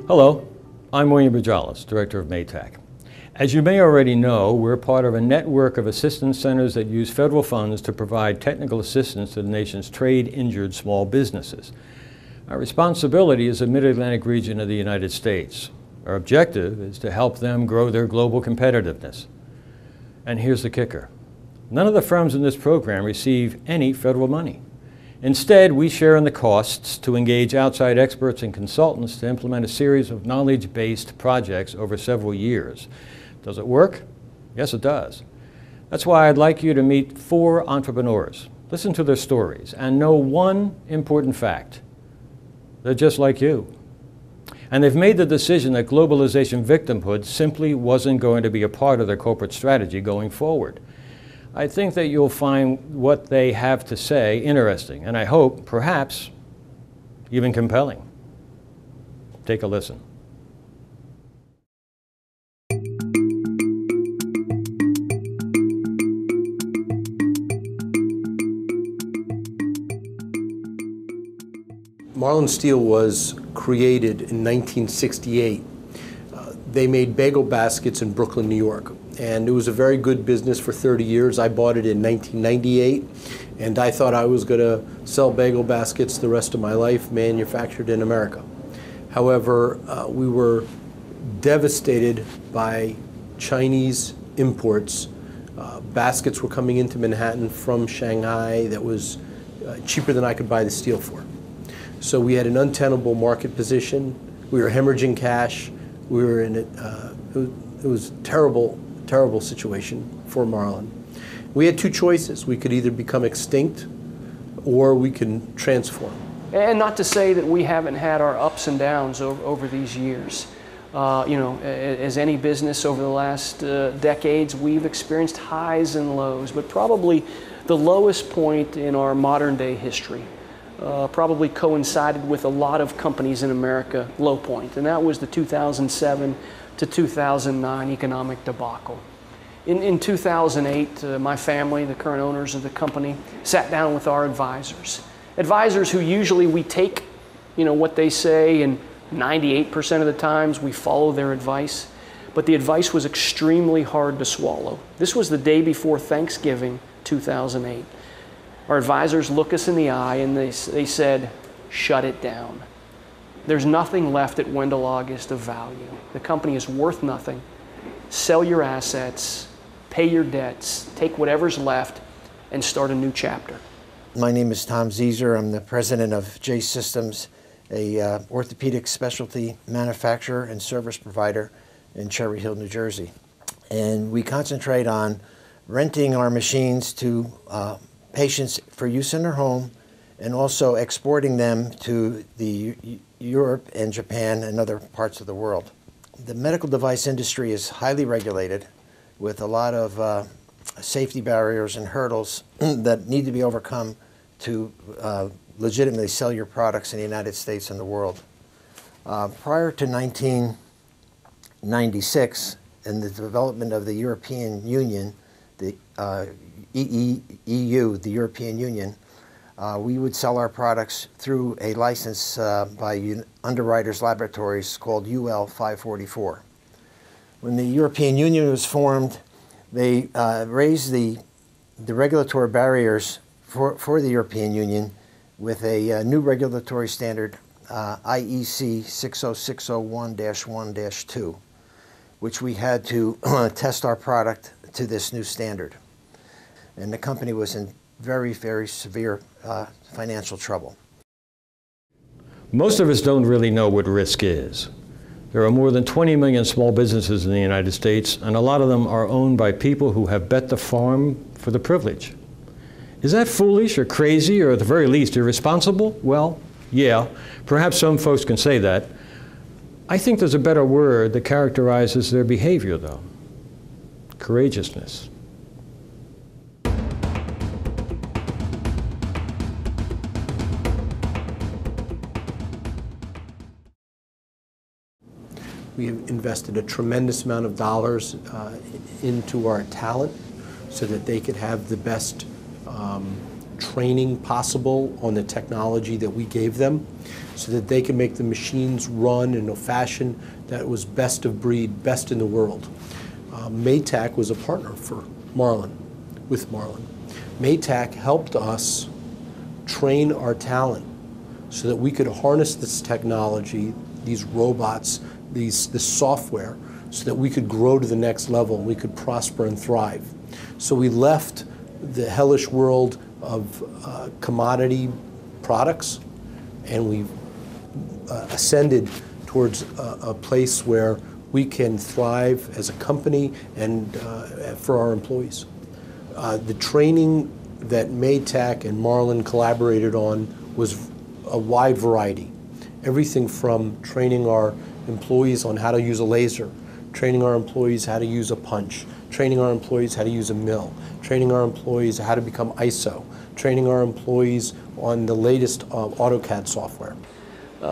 Hello, I'm William Bajalis, Director of MATAAC. As you may already know, we're part of a network of assistance centers that use federal funds to provide technical assistance to the nation's trade-injured small businesses. Our responsibility is the Mid-Atlantic region of the United States. Our objective is to help them grow their global competitiveness. And here's the kicker. None of the firms in this program receive any federal money. Instead, we share in the costs to engage outside experts and consultants to implement a series of knowledge-based projects over several years. Does it work? Yes, it does. That's why I'd like you to meet 4 entrepreneurs, listen to their stories, and know one important fact. They're just like you. And they've made the decision that globalization victimhood simply wasn't going to be a part of their corporate strategy going forward. I think that you'll find what they have to say interesting, and I hope, perhaps, even compelling. Take a listen. Marlin Steel was created in 1968. They made bagel baskets in Brooklyn, New York. And it was a very good business for 30 years. I bought it in 1998, and I thought I was going to sell bagel baskets the rest of my life, manufactured in America. However, we were devastated by Chinese imports. Baskets were coming into Manhattan from Shanghai that was cheaper than I could buy the steel for. So we had an untenable market position. We were hemorrhaging cash. We were in it was terrible situation for Marlin. We had 2 choices. We could either become extinct or we can transform. And not to say that we haven't had our ups and downs over these years. As any business over the last decades, we've experienced highs and lows, but probably the lowest point in our modern day history probably coincided with a lot of companies in America low point, and that was the 2007 to 2009 economic debacle. In 2008, my family, the current owners of the company, sat down with our advisors. Advisors who usually we take, what they say, and 98% of the times we follow their advice, but the advice was extremely hard to swallow. This was the day before Thanksgiving, 2008. Our advisors looked us in the eye and they said, shut it down. There's nothing left at Wendell August of value. The company is worth nothing. Sell your assets, pay your debts, take whatever's left, and start a new chapter. My name is Tom Zieser. I'm the president of J Systems, a orthopedic specialty manufacturer and service provider in Cherry Hill, New Jersey. And we concentrate on renting our machines to patients for use in their home, and also exporting them to Europe and Japan and other parts of the world. The medical device industry is highly regulated with a lot of safety barriers and hurdles that need to be overcome to legitimately sell your products in the United States and the world. Prior to 1996 and the development of the European Union, the EU, the European Union, we would sell our products through a license by Underwriters Laboratories called UL 544. When the European Union was formed, they raised the regulatory barriers for the European Union with a new regulatory standard, IEC 60601-1-2, which we had to test our product to this new standard. And the company was in very, very severe financial trouble. Most of us don't really know what risk is. There are more than 20 million small businesses in the United States, and a lot of them are owned by people who have bet the farm for the privilege. Is that foolish or crazy or at the very least irresponsible? Well, yeah, perhaps some folks can say that. I think there's a better word that characterizes their behavior, though. Courageousness. We have invested a tremendous amount of dollars into our talent so that they could have the best training possible on the technology that we gave them so that they can make the machines run in a fashion that was best of breed, best in the world. MATAAC was a partner for Marlin, with Marlin. MATAAC helped us train our talent so that we could harness this technology, these robots, this software, so that we could grow to the next level and we could prosper and thrive. So we left the hellish world of commodity products and we ascended towards a place where we can thrive as a company and for our employees. The training that MATAAC and Marlin collaborated on was a wide variety. Everything from training our employees on how to use a laser, training our employees how to use a punch, training our employees how to use a mill, training our employees how to become ISO, training our employees on the latest AutoCAD software.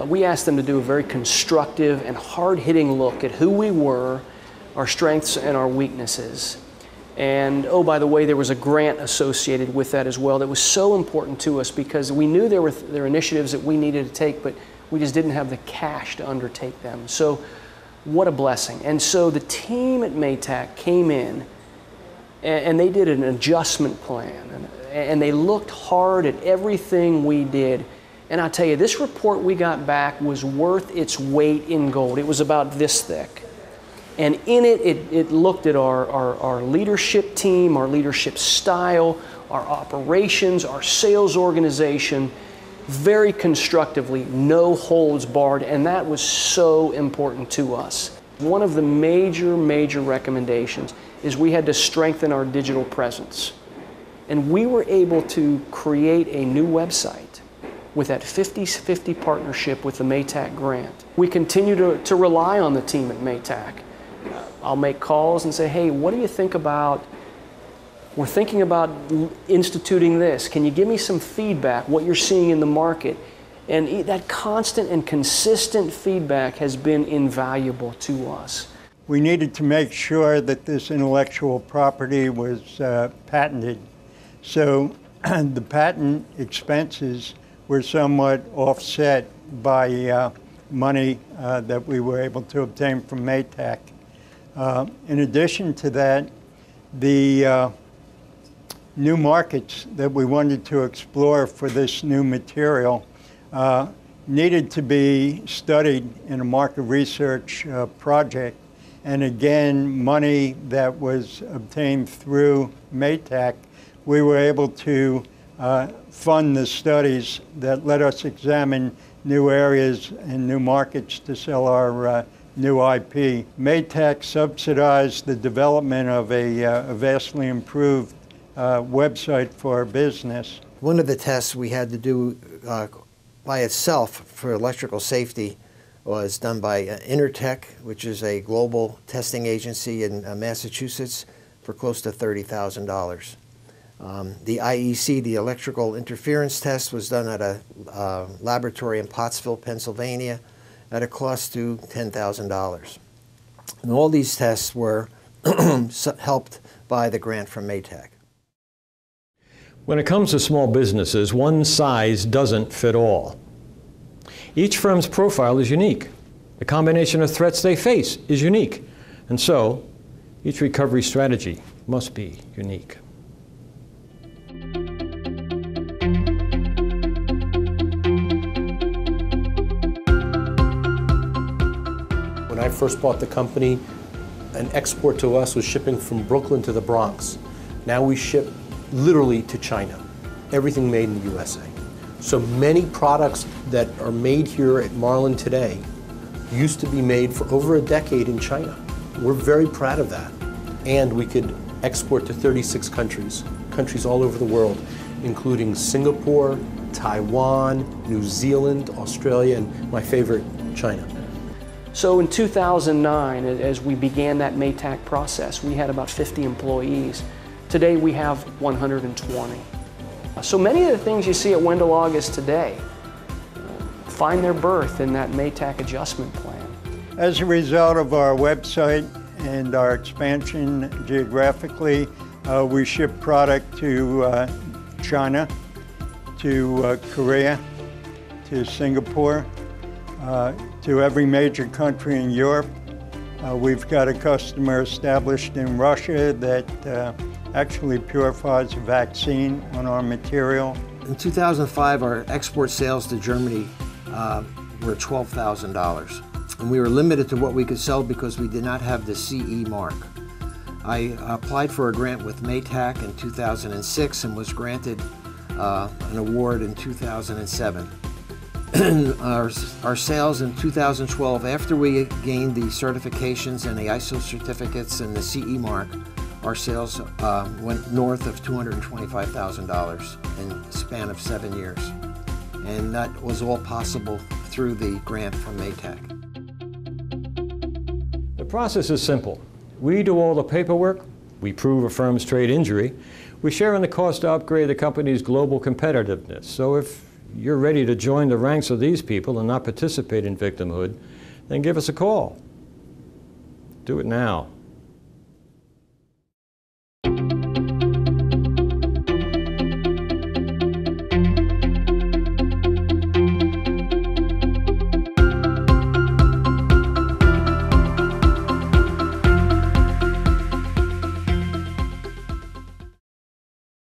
We asked them to do a very constructive and hard-hitting look at who we were, our strengths and our weaknesses. And oh, by the way, there was a grant associated with that as well that was so important to us because we knew there were initiatives that we needed to take, but we just didn't have the cash to undertake them. So what a blessing. And so the team at MATAAC came in and they did an adjustment plan and they looked hard at everything we did. And I'll tell you, this report we got back was worth its weight in gold. It was about this thick. And in it looked at our leadership team, our leadership style, our operations, our sales organization, very constructively, no holds barred, and that was so important to us. One of the major recommendations is we had to strengthen our digital presence. And we were able to create a new website with that 50-50 partnership with the MATAAC grant. We continue to rely on the team at MATAAC. I'll make calls and say, hey, what do you think about, we're thinking about instituting this. Can you give me some feedback, what you're seeing in the market? And that constant and consistent feedback has been invaluable to us. We needed to make sure that this intellectual property was patented. So the patent expenses were somewhat offset by money that we were able to obtain from MATAAC. In addition to that, the new markets that we wanted to explore for this new material needed to be studied in a market research project. And again, money that was obtained through MATAAC, we were able to fund the studies that let us examine new areas and new markets to sell our new IP. MATAAC subsidized the development of a vastly improved website for our business. One of the tests we had to do by itself for electrical safety was done by Intertech, which is a global testing agency in Massachusetts, for close to $30,000. The IEC, the electrical interference test, was done at a laboratory in Pottsville, Pennsylvania, at a cost to $10,000. And all these tests were helped by the grant from MATAAC. When it comes to small businesses, one size doesn't fit all. Each firm's profile is unique. The combination of threats they face is unique. And so, each recovery strategy must be unique. When I first bought the company, an export to us was shipping from Brooklyn to the Bronx. Now we ship literally to China. Everything made in the USA. So many products that are made here at Marlin today used to be made for over a decade in China. We're very proud of that. And we could export to 36 countries all over the world, including Singapore, Taiwan, New Zealand, Australia, and my favorite, China. So in 2009, as we began that MATAAC process, we had about 50 employees. Today we have 120. So many of the things you see at Wendell August today find their birth in that MATAAC adjustment plan. As a result of our website and our expansion geographically, we ship product to China, to Korea, to Singapore, to every major country in Europe. We've got a customer established in Russia that actually purifies a vaccine on our material. In 2005, our export sales to Germany were $12,000. And we were limited to what we could sell because we did not have the CE mark. I applied for a grant with MATAAC in 2006 and was granted an award in 2007. Our sales in 2012, after we gained the certifications and the ISO certificates and the CE mark, our sales went north of $225,000 in a span of 7 years. And that was all possible through the grant from MATAAC. The process is simple. We do all the paperwork, we prove a firm's trade injury, we share in the cost to upgrade the company's global competitiveness. So if you're ready to join the ranks of these people and not participate in victimhood, then give us a call. Do it now.